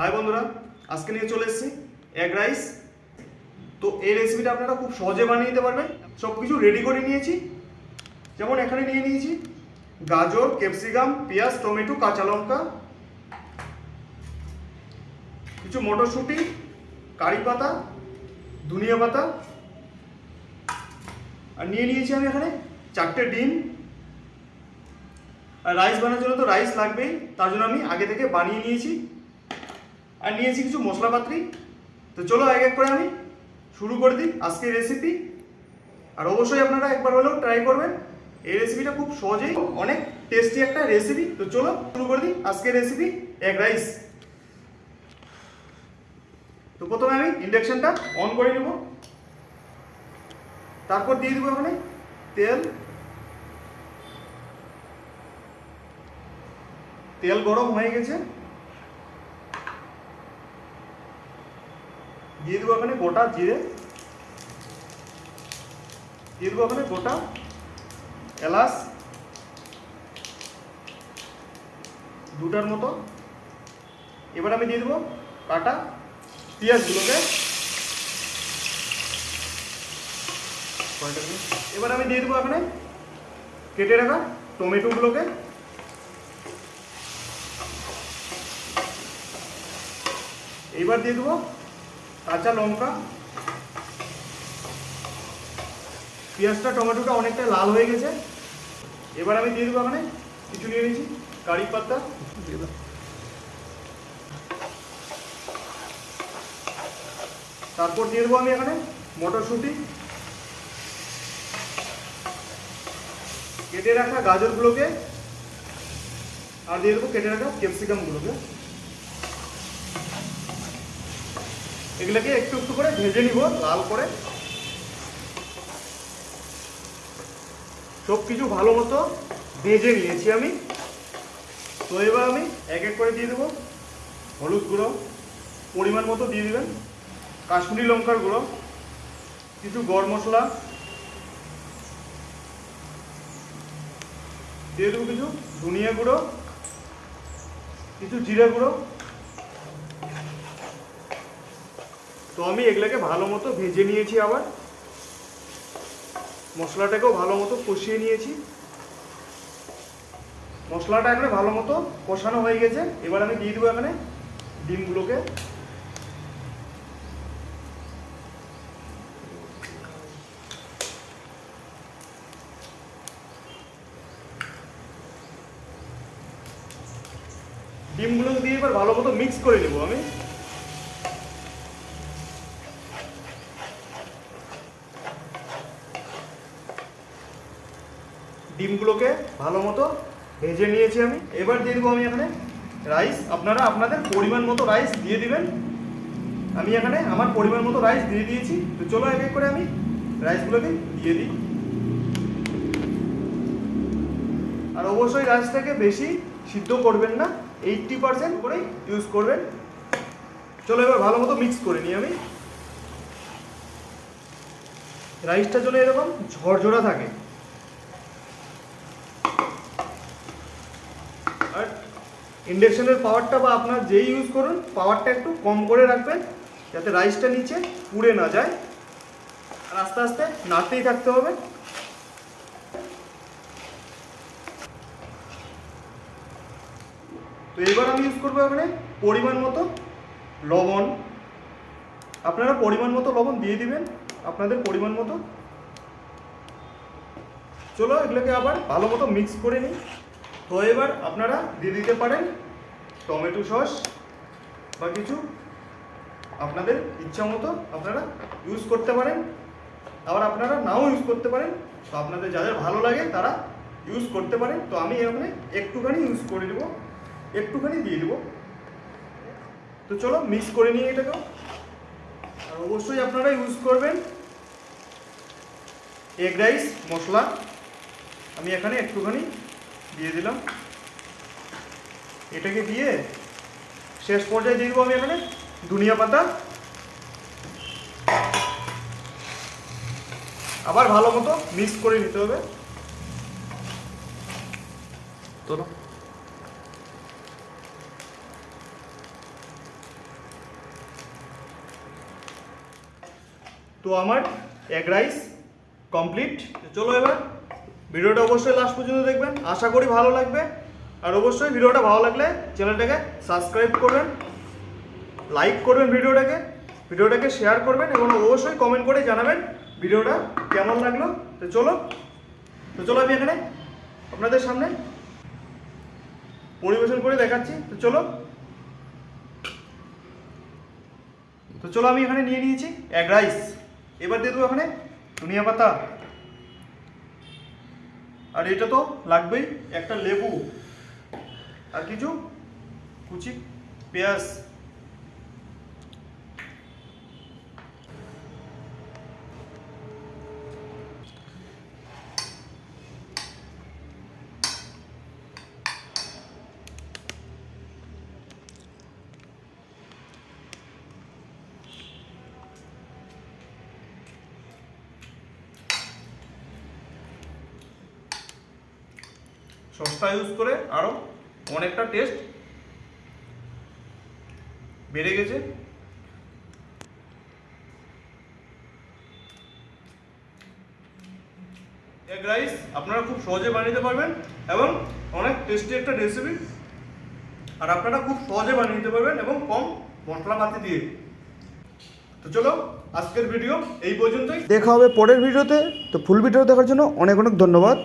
High বন্ধুরা, আজকে নিয়ে চলে এসেছি এগ রাইস। তো এই রেসিপিটা আপনারা খুব সহজে বানিয়ে নিতে পারবেন। সব কিছু রেডি করে নিয়েছি। যেমন এখানে নিয়ে নিয়েছি গাজর, ক্যাপসিকাম, পেঁয়াজ, টমেটো, কাঁচা লঙ্কা, কিছু মটরশুঁটি, কারি পাতা, ধনিয়া পাতা, আর নিয়ে নিয়েছি আমি এখানে 4টে ডিম। আর রাইস বানানোর জন্য তো রাইস লাগবেই, তার জন্য আমি আগে থেকে বানিয়ে নিয়েছি। আর নিয়েছি কিছু মশলাপাতি। তো চলো এক এক করে আমি শুরু করে দিই আজকের রেসিপি। আর অবশ্যই আপনারা একবার হলেও ট্রাই করবেন। এই রেসিপিটা খুব সহজেই অনেক টেস্টি একটা রেসিপি। তো চলো শুরু করে দিই আজকের রেসিপি এগ রাইস। তো প্রথমে আমি ইন্ডাকশনটা অন করে নেব। তারপর দিয়ে দেবো এখানে তেল গরম হয়ে গেছে। দিয়ে দেবো এখানে গোটা জিরে, দিয়ে দেবো এখানে গোটা এলাচ 2টার মতো। এবার আমি দিয়ে দেবো কাটা পেঁয়াজগুলোকে। এবার আমি দিয়ে দেবো এখানে কেটে রাখা টমেটোগুলোকে। এবার দিয়ে দেবো কাঁচা লঙ্কা। পেঁয়াজটা টমেটোটা অনেকটা লাল হয়ে গেছে। এবার আমি দিয়ে দেবো এখানে কিছু নিয়ে নিয়েছি কারি পাতা। তারপর দিয়ে দেবো আমি এখানে মটরশুঁটি, কেটে রাখা গাজরগুলোকে, আর দিয়ে দেবো কেটে রাখা ক্যাপসিকামগুলোকে। এগুলোকে একটু একটু করে ভেজে নিব লাল করে। সব কিছু ভালো মতো ভেজে নিয়েছি আমি। তো এবার আমি এক এক করে দিয়ে দেবো হলুদ গুঁড়ো, পরিমাণ মতো দিয়ে দেবেন, কাশ্মীরি লঙ্কার গুঁড়ো, কিছু গরম মশলা দিয়ে দেবো, কিছু ধনিয়া গুঁড়ো, কিছু জিরা গুঁড়ো। তো আমি এগুলোকে ভালো মতো ভেজে নিয়েছি। আবার মশলাটাকেও ভালো মতো কষিয়ে নিয়েছি। মশলাটা এখানে ভালো মতো কষানো হয়ে গেছে। এবার আমি দিয়ে দেবো এখানে ডিমগুলোকে। ডিমগুলো দিয়ে এবার ভালো মতো মিক্স করে নেব আমি। ডিমগুলোকে ভালো মতো ভেজে নিয়েছি আমি। এবার দিয়ে দেবো আমি এখানে রাইস। আপনারা আপনাদের পরিমাণ মতো রাইস দিয়ে দিবেন। আমি এখানে আমার পরিমাণ মতো রাইস দিয়ে দিয়েছি। তো চলো এক এক করে আমি রাইসগুলোকে দিয়ে দিই। আর অবশ্যই রাইসটাকে বেশি সিদ্ধ করবেন না, 80% করেই ইউজ করবেন। চলো এবার ভালো মতো মিক্স করে নিই আমি। রাইসটা যেন এরকম ঝরঝরা থাকে। আর ইন্ডাকশনের পাওয়ারটা বা আপনার যেই ইউজ করুন পাওয়ারটা একটু কম করে রাখবেন, যাতে রাইসটা নিচে পুড়ে না যায়। আর আস্তে আস্তে নাড়তেই থাকতে হবে। তো এবার আমি ইউজ করবো এখানে পরিমাণ মতো লবণ। আপনারা পরিমাণ মতো লবণ দিয়ে দিবেন, আপনাদের পরিমাণ মতো। চলো এগুলোকে আবার ভালো মতো মিক্স করে নিই। তো এবার আপনারা দিয়ে দিতে পারেন টমেটো সস বা কিছু আপনাদের ইচ্ছা মতো আপনারা ইউজ করতে পারেন। আবার আপনারা নাও ইউজ করতে পারেন। তো আপনাদের যাদের ভালো লাগে তারা ইউজ করতে পারেন। তো আমি এখানে একটুখানি ইউজ করে দেবো, একটুখানি দিয়ে দেবো। তো চলো মিক্স করে নিয়ে এটাকেও। আর অবশ্যই আপনারা ইউজ করবেন এগ রাইস মশলা। আমি এখানে একটুখানি দিয়ে দিলাম। এটাকে দিয়ে শেষ পর্যায়ে দিয়ে দেবো আমি এখানে ধনিয়া পাতা। আবার ভালো মতো মিক্স করে নিতে হবে। তো তো আমার এগ রাইস কমপ্লিট। চলো এবার ভিডিওটা অবশ্যই লাস্ট পর্যন্ত দেখবেন, আশা করি ভালো লাগবে। আর অবশ্যই ভিডিওটা ভালো লাগলে চ্যানেলটাকে সাবস্ক্রাইব করবেন, লাইক করবেন ভিডিওটাকে শেয়ার করবেন এবং অবশ্যই কমেন্ট করে জানাবেন ভিডিওটা কেমন লাগলো। তো চলো আমি এখানে আপনাদের সামনে পরিবেশন করে দেখাচ্ছি। তো চলো আমি এখানে নিয়ে নিয়েছি এগ রাইস। এবার দিয়ে দেবো এখানে ধনিয়া পাতা, আর এটা তো লাগবেই, একটা লেবু আর কিছু কুচি পেঁয়াজ। সসটা ইউজ করে আরও অনেকটা টেস্ট বেড়ে গেছে। এগ রাইস আপনারা খুব সহজে বানিয়ে নিতে পারবেন এবং অনেক টেস্টি একটা রেসিপি, আর আপনারা খুব সহজে বানিয়ে নিতে পারবেন এবং কম মশলাপাতি দিয়ে। তো চলো আজকের ভিডিও এই পর্যন্তই, দেখা হবে পরের ভিডিওতে। তো ফুল ভিডিও দেখার জন্য অনেক অনেক ধন্যবাদ।